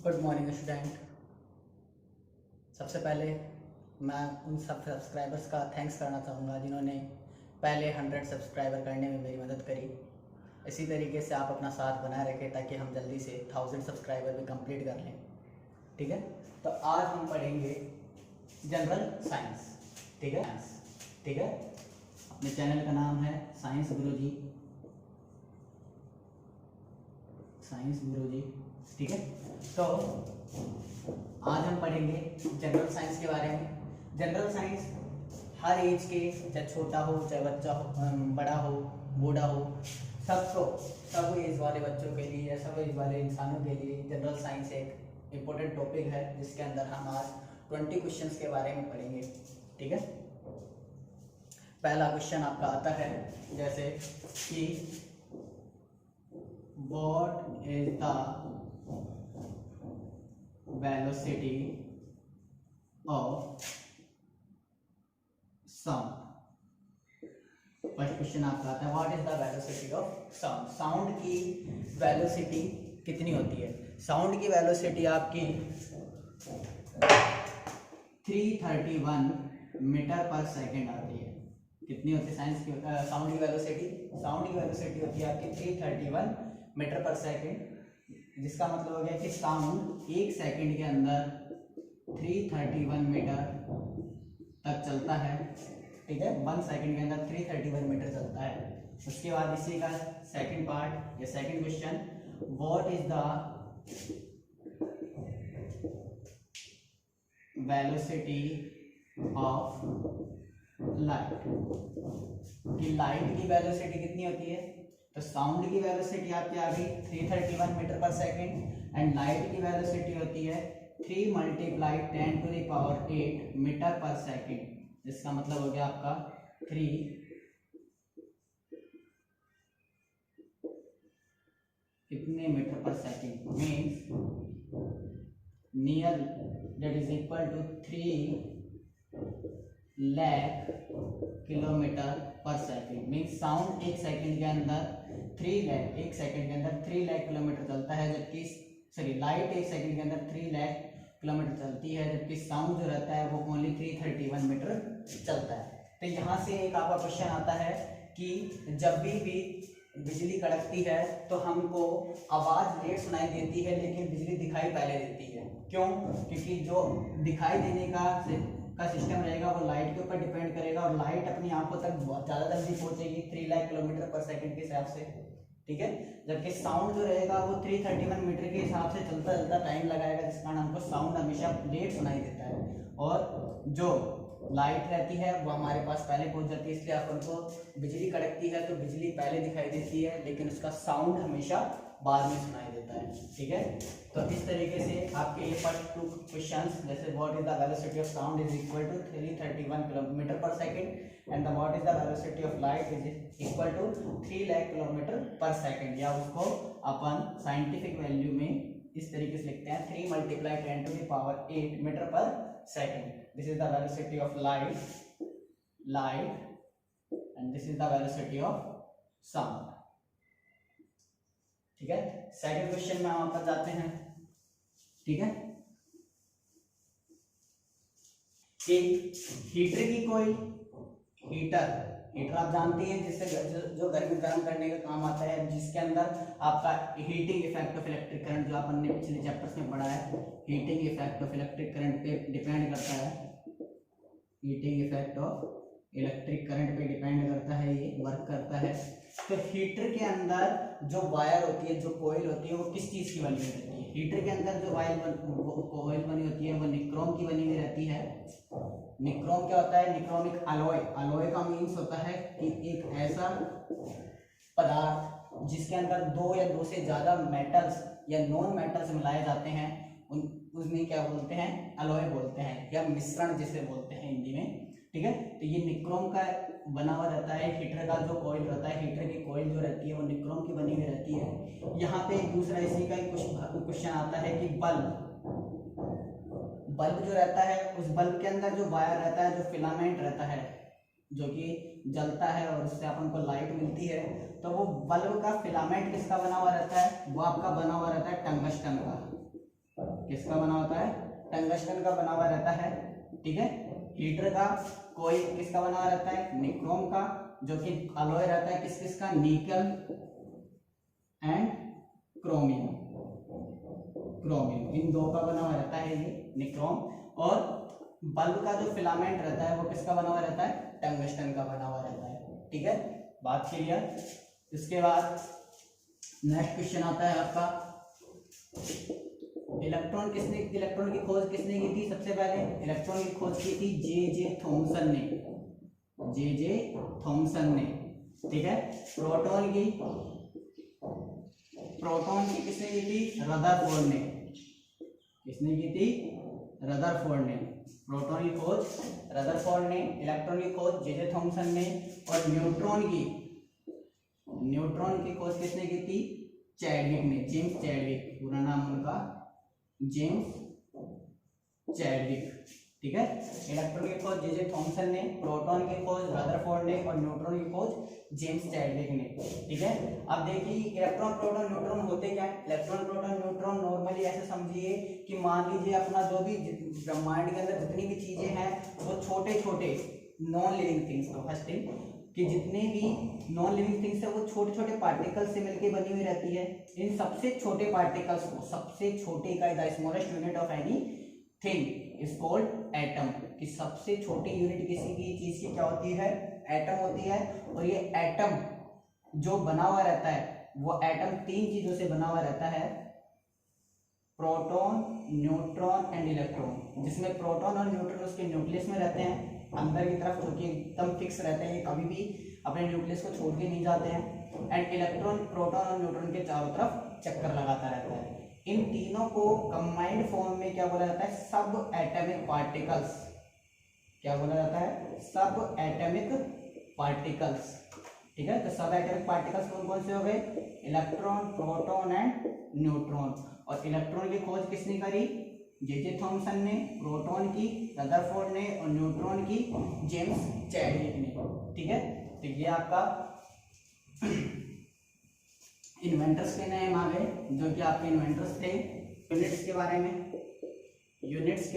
Good morning student. सबसे पहले मैं उन सब सब्सक्राइबर्स का थैंक्स करना चाहूँगा जिन्होंने पहले 100 सब्सक्राइबर करने में मेरी मदद करी। इसी तरीके से आप अपना साथ बनाए रखें ताकि हम जल्दी से 1000 सब्सक्राइबर भी कंप्लीट कर लें। ठीक है, तो आज हम पढ़ेंगे जनरल साइंस। ठीक है, ठीक है। अपने चैनल का नाम है साइंस गुरुजी, साइंस गुरुजी। ठीक है, तो आज हम पढ़ेंगे जनरल साइंस के बारे में। जनरल साइंस हर एज के, चाहे छोटा हो चाहे बच्चा हो, बड़ा हो बूढ़ा हो, सबको, सब एज वाले बच्चों के लिए या सब एज वाले इंसानों के लिए जनरल साइंस एक इम्पोर्टेंट टॉपिक है जिसके अंदर हम आज 20 क्वेश्चंस के बारे में पढ़ेंगे। ठीक है, पहला क्वेश्चन आपका आता है जैसे कि what is the velocity of sound. First question आपका आता है what is the velocity of sound. Sound की वेलोसिटी कितनी होती है? साउंड की वेलोसिटी आपकी 331 मीटर पर सेकेंड आती है। कितनी होती है साइंस की साउंड की वेलोसिटी? साउंड की वेलोसिटी होती है आपकी 331 मीटर पर सेकेंड, जिसका मतलब हो गया कि साउंड एक सेकंड के अंदर 331 मीटर तक चलता है। ठीक है, 1 सेकंड के अंदर 331 मीटर चलता है। उसके बाद इसी का सेकंड पार्ट या second question, what is the velocity of light. कि लाइट की वेलोसिटी कितनी होती है? तो साउंड की वेलोसिटी आपकी आ गई 331 metre per second and light की वेलोसिटी होती है 3 × 10⁸ मीटर पर सेकेंड, जिसका मतलब हो गया आपका 3 कितने metre per second means near that is equal to 3 lakh kilometre per second. Means sound एक सेकंड के अंदर 3 लाख, एक सेकंड के अंदर 3 लाख किलोमीटर चलता है, जबकि सॉरी लाइट एक सेकंड के अंदर 3 लाख किलोमीटर चलती है, जबकि साउंड जो रहता है वो ओनली 331 मीटर चलता है। तो यहाँ से एक आपका क्वेश्चन आता है कि जब भी बिजली कड़कती है तो हमको आवाज लेट सुनाई देती है लेकिन बिजली दिखाई पहले देती है। क्यों? क्योंकि जो दिखाई देने का सिस्टम रहेगा वो लाइट के ऊपर डिपेंड करेगा और लाइट अपनी आंखों तक बहुत ज़्यादा जल्दी पहुंचेगी 3 लाख किलोमीटर पर सेकंड के हिसाब से। ठीक है, जबकि साउंड जो रहेगा वो 331 मीटर के हिसाब से चलता चलता टाइम लगाएगा, जिस कारण हमको साउंड हमेशा लेट सुनाई देता है। और जो लाइट रहती है वो हमारे पास पहले पहुंच जाती है, इसलिए अपन को बिजली कड़कती है तो बिजली पहले दिखाई देती है लेकिन उसका साउंड हमेशा बाद में सुनाई देता है। ठीक है, तो इस तरीके से आपके ये फर्स्ट 2 क्वेश्चंस जैसे what is the velocity of sound is equal to 331 kilometre per second and the what is the velocity of light is equal to 3 lakh kilometre per second, या उसको अपन साइंटिफिक वैल्यू में इस तरीके से लिखते हैं 3 × 10⁸ मीटर पर second. This is the velocity of light and this is the velocity of sound. ठीक है, सेकंड क्वेश्चन में हम वापस जाते हैं। ठीक है, कि हीटर की कोई हीटर आप जानते हैं जिससे जो गर्मी गर्म करने का काम आता है, जिसके अंदर आपका heating effect of electric current जो अपन ने पिछले चैप्टर्स में पढ़ा है, heating effect of electric current पे डिपेंड करता है। Heating effect of electric current पे डिपेंड करता है, ये वर्क करता है। तो हीटर के अंदर जो वायर होती है, जो कॉइल होती है, वो किस चीज की बनी हुई रहती है? हीटर के अंदर जो कॉइल बनी होती है वो निक्रोम की बनी हुई रहती है। निक्रोम क्या होता है? निक्रोम एक अलॉय का मीन्स होता है कि एक ऐसा पदार्थ जिसके अंदर 2 या 2 से ज्यादा मेटल्स या नॉन मेटल्स मिलाए जाते हैं, उसमें क्या बोलते हैं? अलॉय बोलते हैं, या मिश्रण जिसे बोलते हैं हिंदी में। ठीक है, तो ये निक्रोम का बना हुआ रहता है। हीटर का जो कॉइल रहता है, हीटर की कॉइल जो रहती है वो निक्रोम की बनी हुई रहती है। यहाँ पे एक दूसरा इसी का क्वेश्चन आता है कि बल्ब जो रहता है, उस बल्ब के अंदर जो वायर रहता है, जो फिलामेंट रहता है, जो कि जलता है और उससे अपन को लाइट मिलती है, तो वो बल्ब का फिलामेंट किसका बना हुआ रहता है? वो आपका बना हुआ रहता है टंगस्टन का। किसका बना होता है, टंगस्टन का बना हुआ रहता है, ठीक है। हीटर का कोई किसका बना हुआ रहता है, निक्रोम का, जो कि अलॉय रहता है किस किस का, निकल एंड क्रोमियम, इन दो का बना हुआ रहता है ये निक्रोम। और बल्ब का जो फिलामेंट रहता है वो किसका बना हुआ रहता है, टंगस्टन का बना हुआ रहता है, ठीक है, बात क्लियर। इसके बाद नेक्स्ट क्वेश्चन आता है आपका, इलेक्ट्रॉन की खोज किसने की थी, सबसे पहले इलेक्ट्रॉन की खोज की थी जे थॉमसन ने, ठीक है। प्रोटॉन की किसने की थी, रदरफोर्ड ने, किसने की थी, रदरफोर्ड ने। प्रोटॉन की खोज रदरफोर्ड ने, इलेक्ट्रॉन की खोज जे थॉमसन ने, और न्यूट्रॉन की खोज किसने की थी, चैडविक ने, जेम्स चैडविक, पूरा नाम उनका जेम्स चैडविक, ठीक है। इलेक्ट्रॉन की खोज जे थॉमसन ने, प्रोटॉन की खोज रदरफोर्ड ने, और न्यूट्रॉन की खोज जेम्स चैडविक ने, ठीक है। अब देखिए इलेक्ट्रॉन प्रोटॉन न्यूट्रॉन होते क्या है, इलेक्ट्रॉन प्रोटॉन न्यूट्रॉन नॉर्मली ऐसे समझिए कि मान लीजिए अपना जो भी ब्रह्मांड के अंदर जितनी भी चीजें हैं वो छोटे छोटे नॉन लिविंग थिंग्स, तो फर्स्ट थिंग कि जितने भी नॉन लिविंग थिंग्स है वो छोटे छोटे पार्टिकल्स से मिलकर बनी हुई रहती है। इन सबसे छोटे पार्टिकल्स को, सबसे छोटे इकाई, the smallest unit of any thing is called atom, कि सबसे छोटी यूनिट किसी भी चीज की क्या होती है, एटम होती है। और ये एटम जो बना हुआ रहता है वो एटम तीन चीजों से बना हुआ रहता है, प्रोटॉन, न्यूट्रॉन एंड इलेक्ट्रॉन, जिसमें प्रोटॉन और न्यूट्रॉन उसके न्यूक्लियस में रहते हैं अंदर की तरफ, जो कि एकदम फिक्स रहते हैं, ये कभी भी अपने न्यूक्लियस को छोड़ के नहीं जाते हैं। एंड इलेक्ट्रॉन प्रोटॉन और न्यूट्रॉन के चारों तरफ चक्कर लगाता रहता है। इन तीनों को कंबाइंड फॉर्म में क्या बोला जाता है, सब एटॉमिक पार्टिकल्स, क्या बोला जाता है, सब एटॉमिक पार्टिकल्स, ठीक है। तो सब एटॉमिक पार्टिकल्स कौन कौन से हो गए, इलेक्ट्रॉन, प्रोटॉन एंड न्यूट्रॉन। और इलेक्ट्रॉन की खोज किसने करी, जे थॉमसन ने, प्रोटॉन की रदरफोर्ड ने, और न्यूट्रॉन की जेम्स चैडविक ने, ठीक है। तो ये आपका इन्वेंटर्स के नाम आ गए, जो कि आपके इन्वेंटर्स थे। यूनिट्स के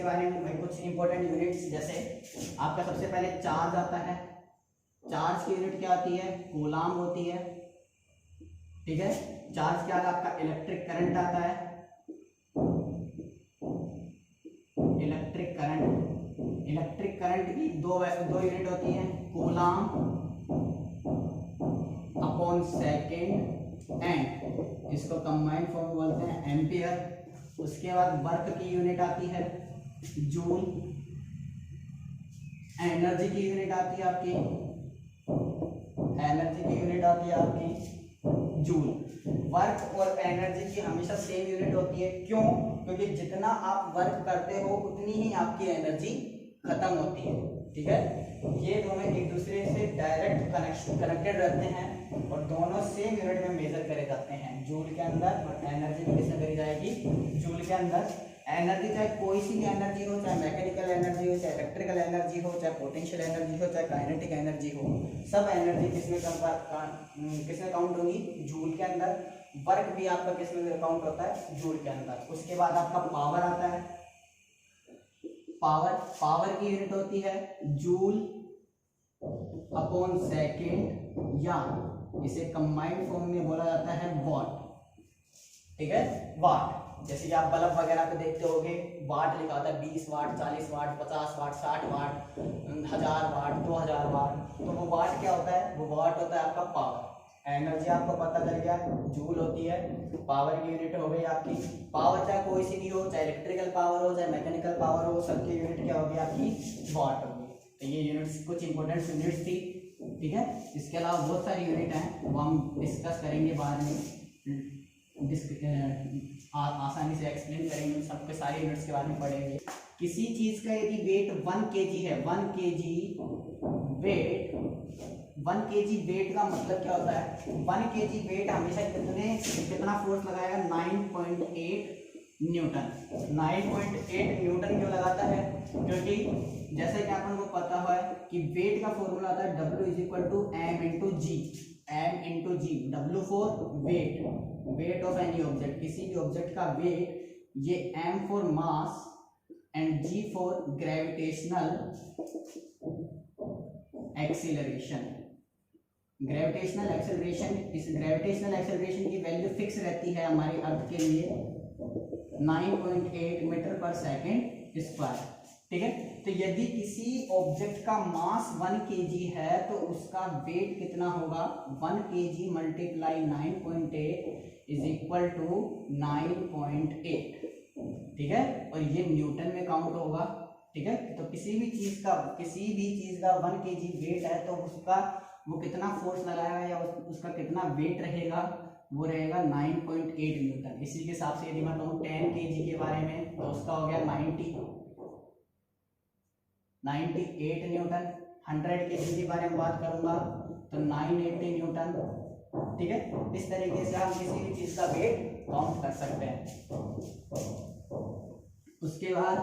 बारे में भाई कुछ इंपॉर्टेंट यूनिट्स, जैसे आपका सबसे पहले चार्ज आता है, चार्ज की यूनिट क्या आती है, कूलाम होती है, ठीक है। चार्ज के आगे आपका इलेक्ट्रिक करंट आता है, इलेक्ट्रिक करंट की दो यूनिट होती है, कूलाम अपॉन सेकेंड एंड इसको कंबाइंड फॉर्म बोलते हैं एम्पियर। उसके बाद वर्क की यूनिट आती है जूल, एनर्जी की यूनिट आती है आपकी जूल। वर्क और एनर्जी की हमेशा सेम यूनिट होती है, क्यों, क्योंकि जितना आप वर्क करते हो उतनी ही आपकी एनर्जी खत्म होती है, ठीक है। ये दोनों एक दूसरे से डायरेक्ट कनेक्टेड रहते हैं और दोनों सेम यूनिट में मेजर करे जाते हैं जूल के अंदर। और एनर्जी भी किसमें करी जाएगी, जूल के अंदर। एनर्जी चाहे कोई सी भी एनर्जी हो, चाहे मैकेनिकल एनर्जी हो, चाहे इलेक्ट्रिकल एनर्जी हो, चाहे पोटेंशियल एनर्जी हो, चाहे काइनेटिक एनर्जी हो, सब एनर्जी किसमें काउंट होगी, जूल के अंदर। वर्क भी आपका किसमें काउंट होता है, जूल के अंदर। उसके बाद आपका पावर आता है, पावर की यूनिट होती है जूल अपॉन सेकेंड, या इसे कंबाइंड फॉर्म में बोला जाता है वॉट, ठीक है, वाट। जैसे कि आप बल्ब वगैरह पे देखते होगे वाट लिखा होता है, 20 वाट, 40 वाट, 50 वाट, 60 वाट, 1000 वाट, 2000 वाट। तो वो वाट क्या होता है, वो वाट होता है आपका पावर। एनर्जी आपको पता चल गया, जूल होती है, पावर की यूनिट हो गई आपकी। पावर चाहे कोई सी भी हो, चाहे इलेक्ट्रिकल पावर हो, चाहे मैकेनिकल पावर हो, सबकी यूनिट क्या होगी आपकी, वाट होगी। तो ये यूनिट्स कुछ इंपॉर्टेंट यूनिट्स थी, ठीक है। इसके अलावा बहुत सारी यूनिट हैं, वो हम डिस्कस करेंगे बाद में, आसानी से एक्सप्लेन करेंगे, सबके सारे यूनिट्स के बारे में पढ़ेंगे। किसी चीज का यदि वेट 1 kg है, 1 kg वेट का मतलब क्या होता है, 1 kg वेट हमेशा कितना फोर्स लगाएगा, 9.8 न्यूटन। 9.8 न्यूटन क्यों लगाता है, क्योंकि जैसे कि अपन को पता है कि वेट का फॉर्मूला आता है W = m × g। W for weight of any object, किसी भी ऑब्जेक्ट का वेट ये m for mass and g for gravitational acceleration. Gravitational acceleration, इस ग्रेविटेशनल एक्सेलरेशन की वैल्यू फिक्स रहती है हमारे अर्थ के लिए 9.8 मीटर पर सेकेंड स्क्वायर। ठीक है, तो यदि किसी ऑब्जेक्ट का मास 1 kg है तो उसका वेट कितना होगा, 1 kg multiply 9.8 is equal to 9.8। ठीक है, और ये न्यूटन में काउंट होगा। ठीक है, तो किसी भी चीज का 1 kg वेट है तो उसका वो कितना फोर्स लगाएगा या उसका कितना वेट रहेगा, वो रहेगा 9.8 न्यूटन। इसी के हिसाब से यदि मैं कहूँ 10 kg के बारे में तो उसका हो गया 98 न्यूटन। 100 kg के बारे में बात करूंगा तो 980 न्यूटन। ठीक है, इस तरीके से हम किसी भी चीज का वेट काउंट कर सकते हैं। उसके बाद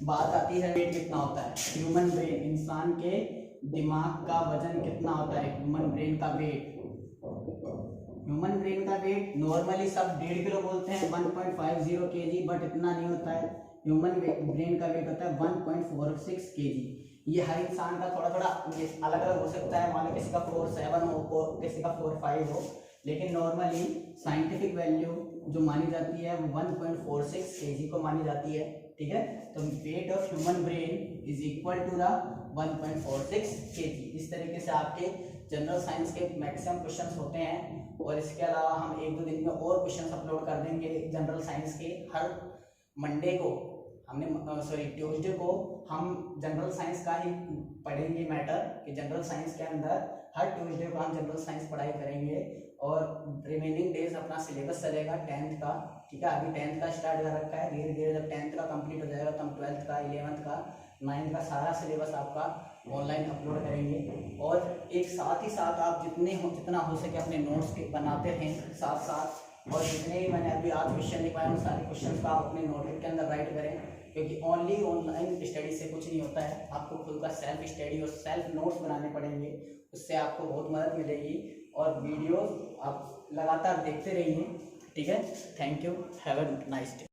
बात आती है वेट कितना होता है। ह्यूमन ब्रेन, इंसान के दिमाग का वजन कितना होता है, ह्यूमन ब्रेन का वेट। ह्यूमन ब्रेन का वेट नॉर्मली सब 1.5 किलो बोलते हैं, 1.50 kg, बट इतना नहीं होता है। ह्यूमन ब्रेन का वेट होता है 1.46 kg। ये हर इंसान का थोड़ा थोड़ा अलग अलग हो सकता है, मान लो किसी का 4.7 हो, किसी का 4.5 हो, लेकिन नॉर्मली साइंटिफिक वैल्यू जो मानी जाती है वो 1.46 kg को मानी जाती है। ठीक है, तो weight of human brain is equal to the 1.46 kg। इस तरीके से आपके जनरल साइंस के मैक्सिमम क्वेश्चंस होते हैं, और इसके अलावा हम 1-2 दिन में और क्वेश्चंस अपलोड कर देंगे जनरल साइंस के। हर मंडे को ट्यूसडे को हम जनरल साइंस का ही पढ़ेंगे मैटर, कि जनरल साइंस के अंदर हर ट्यूसडे को हम जनरल साइंस पढ़ाई करेंगे, और रिमेनिंग डेज अपना सिलेबस चलेगा 10th का। ठीक है, अभी 10th का स्टार्ट कर रखा है, धीरे धीरे जब 10th का कंप्लीट हो जाएगा तो हम 12th का, 11th का, 9th का सारा सिलेबस आपका ऑनलाइन अपलोड करेंगे। और एक साथ ही साथ आप जितना हो सके अपने नोट्स के बनाते रहें साथ साथ, और जितने भी मैंने अभी आज क्वेश्चन लिखवाए उन सारे क्वेश्चन का आप अपने नोटबुक के अंदर राइट करें, क्योंकि ओनली ऑनलाइन स्टडी से कुछ नहीं होता है। आपको खुद का सेल्फ स्टडी और सेल्फ नोट्स बनाने पड़ेंगे, उससे आपको बहुत मदद मिलेगी। और वीडियोस आप लगातार देखते रहिए। ठीक है, thank you, have a nice day.